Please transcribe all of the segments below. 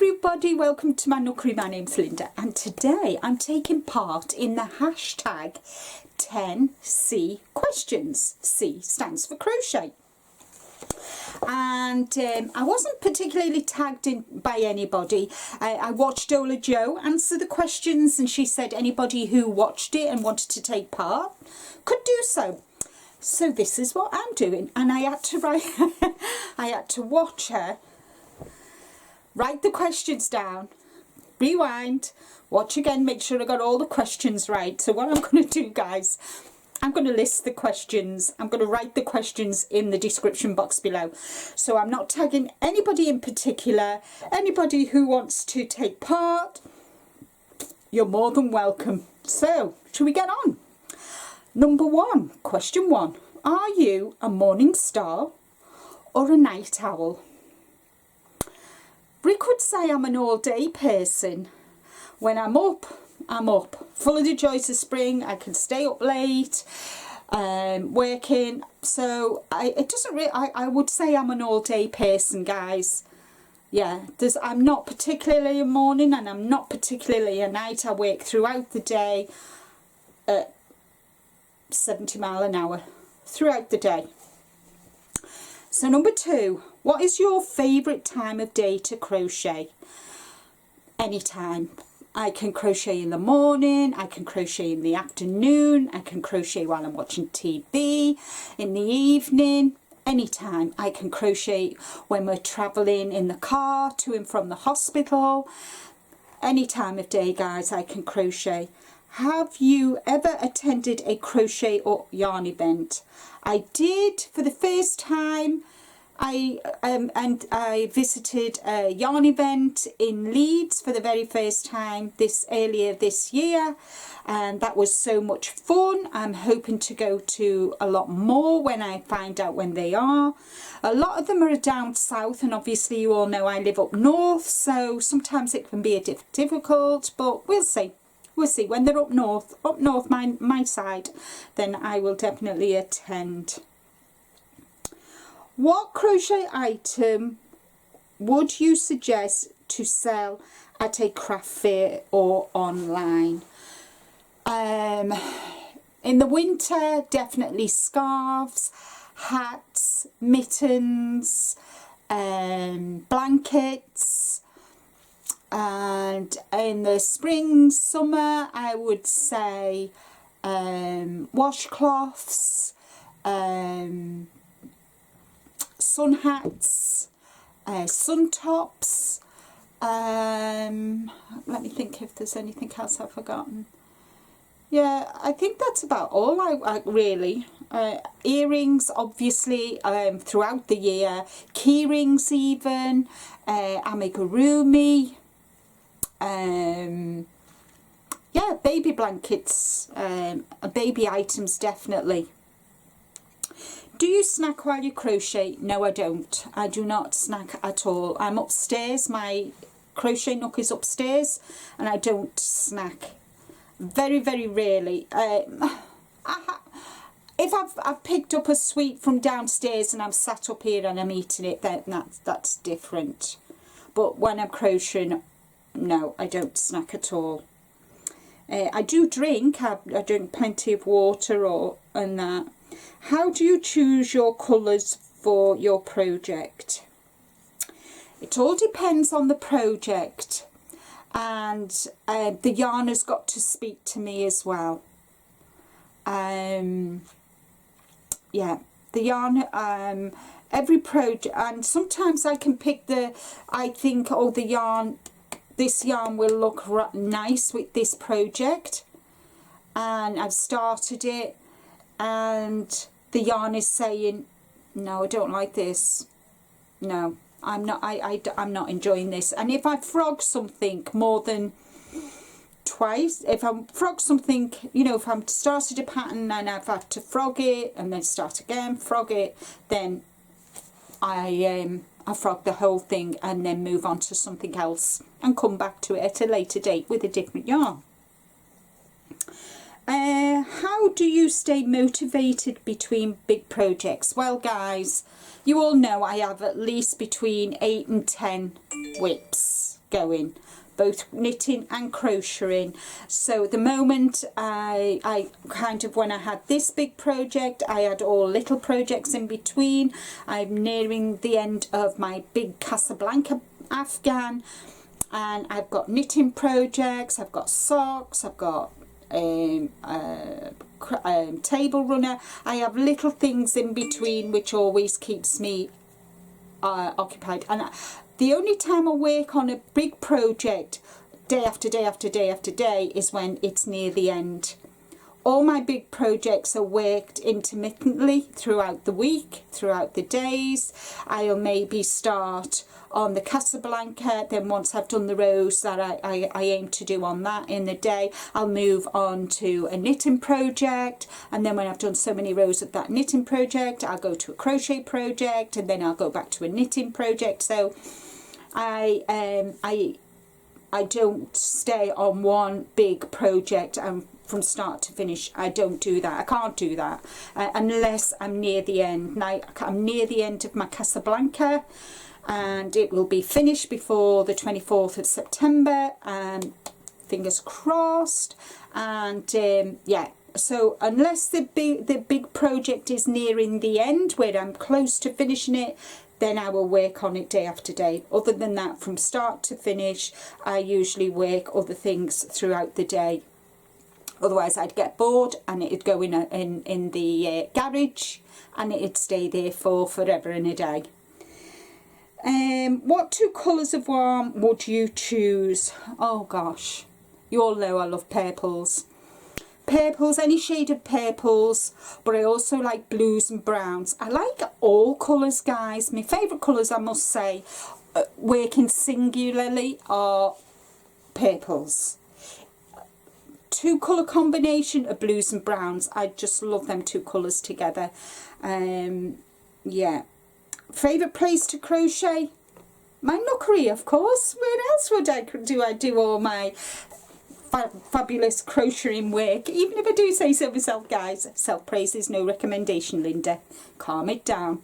everybody, welcome to my nookery. My name's Linda and today I'm taking part in the hashtag 10C questions. C stands for crochet. And I wasn't particularly tagged in by anybody. I watched Ola Jo answer the questions and she said anybody who watched it and wanted to take part could do so. So this is what I'm doing, and I had to write I had to watch her write the questions down, rewind, watch again, make sure I got all the questions right. So what I'm going to do, guys, I'm going to list the questions. I'm going to write the questions in the description box below. So I'm not tagging anybody in particular. Anybody who wants to take part, you're more than welcome. So, shall we get on? Number one, question one. Are you a morning star or a night owl? Rick would say I'm an all-day person. When I'm up, I'm up. Full of the joys of spring. I can stay up late, working. So I would say I'm an all-day person, guys. Yeah, I'm not particularly a morning and I'm not particularly a night. I work throughout the day at 70 miles an hour throughout the day. So number two, what is your favourite time of day to crochet? Anytime. I can crochet in the morning, I can crochet in the afternoon, I can crochet while I'm watching TV, in the evening, anytime. I can crochet when we're travelling in the car to and from the hospital. Any time of day, guys, I can crochet. Have you ever attended a crochet or yarn event? I did for the first time. I visited a yarn event in Leeds for the very first time earlier this year, and that was so much fun. I'm hoping to go to a lot more when I find out when they are. A lot of them are down south, and obviously you all know I live up north, so sometimes it can be a difficult, but we'll see. We'll see when they're up north my side, then I will definitely attend. What crochet item would you suggest to sell at a craft fair or online? In the winter, definitely scarves, hats, mittens, blankets. And in the spring, summer, I would say washcloths, sun hats, sun tops. Let me think if there's anything else I've forgotten. Yeah, I think that's about all I really. Earrings, obviously, throughout the year. Key rings even, amigurumi. Yeah, baby blankets, baby items definitely. Do you snack while you crochet? No, I don't. I do not snack at all. I'm upstairs, my crochet nook is upstairs, and I don't snack. Very, very rarely. If I've picked up a sweet from downstairs and I'm sat up here and I'm eating it, then that's different. But when I'm crocheting, no, I don't snack at all. I do drink. I drink plenty of water and that. How do you choose your colours for your project? It all depends on the project, and the yarn has got to speak to me as well. Yeah, the yarn, every project, and sometimes I can pick I think, oh, this yarn will look nice with this project, and I've started it, and the yarn is saying, no, I don't like this. No, I'm not. I'm not enjoying this. And if I frog something more than twice, if I frog something, you know, if I'm started a pattern and I've had to frog it and then start again, frog it, then I frog the whole thing and then move on to something else and come back to it at a later date with a different yarn. How do you stay motivated between big projects? Well, guys, you all know I have at least between 8 and 10 whips. going, both knitting and crocheting. So at the moment I kind of, when I had this big project, I had all little projects in between. I'm nearing the end of my big Casablanca Afghan, and I've got knitting projects, I've got socks, I've got table runner. I have little things in between which always keeps me occupied. And the only time I work on a big project day after day after day after day is when it's near the end. All my big projects are worked intermittently throughout the week, throughout the days. I'll maybe start on the Casablanca, then once I've done the rows that I aim to do on that in the day, I'll move on to a knitting project, and then when I've done so many rows of that knitting project, I'll go to a crochet project, and then I'll go back to a knitting project. So I don't stay on one big project and from start to finish. I don't do that. I can't do that unless I'm near the end. Now I'm near the end of my Casablanca, and it will be finished before the 24th of September, and fingers crossed. And yeah, so unless the big project is nearing the end where I'm close to finishing it, then I will work on it day after day. Other than that, from start to finish, I usually work other things throughout the day. Otherwise I'd get bored and it'd go in the garage, and it'd stay there for forever and a day. What 2 colours of yarn would you choose? Oh gosh, you all know I love purples. Purples, any shade of purples, but I also like blues and browns. I like all colours, guys. My favourite colours, I must say, working singularly, are purples. 2 colour combination of blues and browns, I just love them 2 colours together. Yeah. Favourite place to crochet? My nookery, of course. Where else would I do all my fabulous crocheting work? Even if I do say so myself, guys. Self-praise is no recommendation, Linda. Calm it down.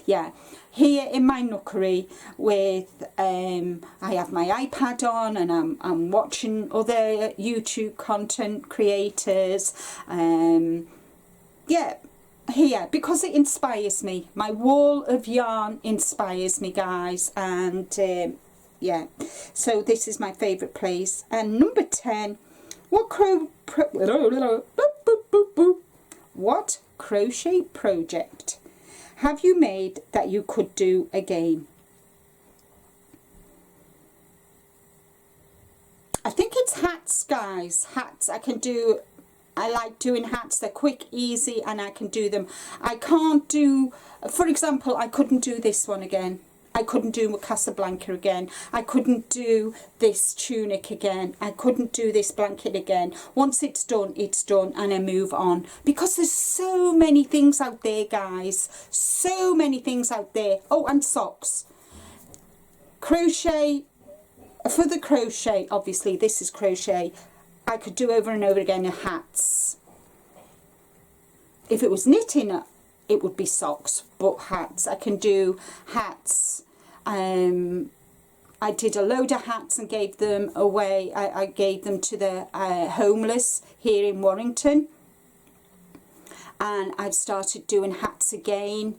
Yeah, here in my nookery with I have my iPad on, and I'm watching other YouTube content creators. Yeah, here, because it inspires me. My wall of yarn inspires me, guys, and yeah, so this is my favourite place. And number 10, what crochet project have you made that you could do again? I think it's hats, guys. Hats I can do. I like doing hats. They're quick, easy, and I can do them. I can't do, for example, I couldn't do this one again. I couldn't do Casablanca again. I couldn't do this tunic again. I couldn't do this blanket again. Once it's done, and I move on. Because there's so many things out there, guys. So many things out there. Oh, and socks. Crochet. For the crochet, obviously, this is crochet. I could do over and over again hats. If it was knitting, it would be socks, but hats. I can do hats. I did a load of hats and gave them away. I gave them to the homeless here in Warrington. And I've started doing hats again.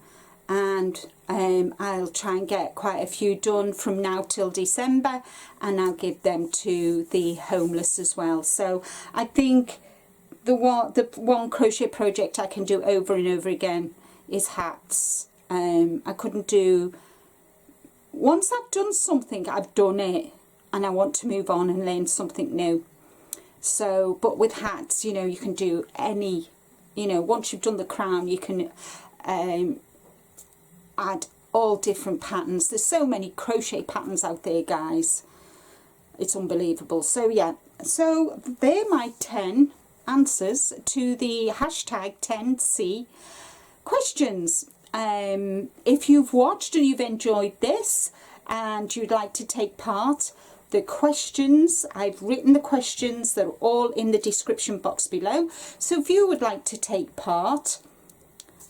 And I'll try and get quite a few done from now till December, and I'll give them to the homeless as well. So I think the one crochet project I can do over and over again is hats. I couldn't do, once I've done something, I've done it, and I want to move on and learn something new. So, but with hats, you know, you can do any, you know, once you've done the crown, you can add all different patterns. There's so many crochet patterns out there, guys. It's unbelievable. So yeah, so they're my 10 answers to the hashtag 10C questions. If you've watched and you've enjoyed this and you'd like to take part, the questions, I've written the questions, they're all in the description box below. So if you would like to take part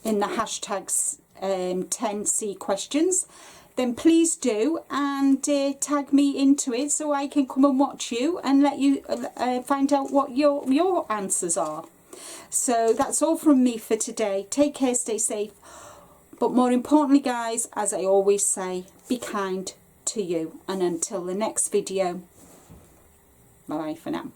in the hashtags 10C questions, then please do, and tag me into it so I can come and watch you and let you find out what your answers are. So that's all from me for today. Take care, stay safe, but more importantly guys, as I always say, be kind to you. And until the next video, bye bye for now.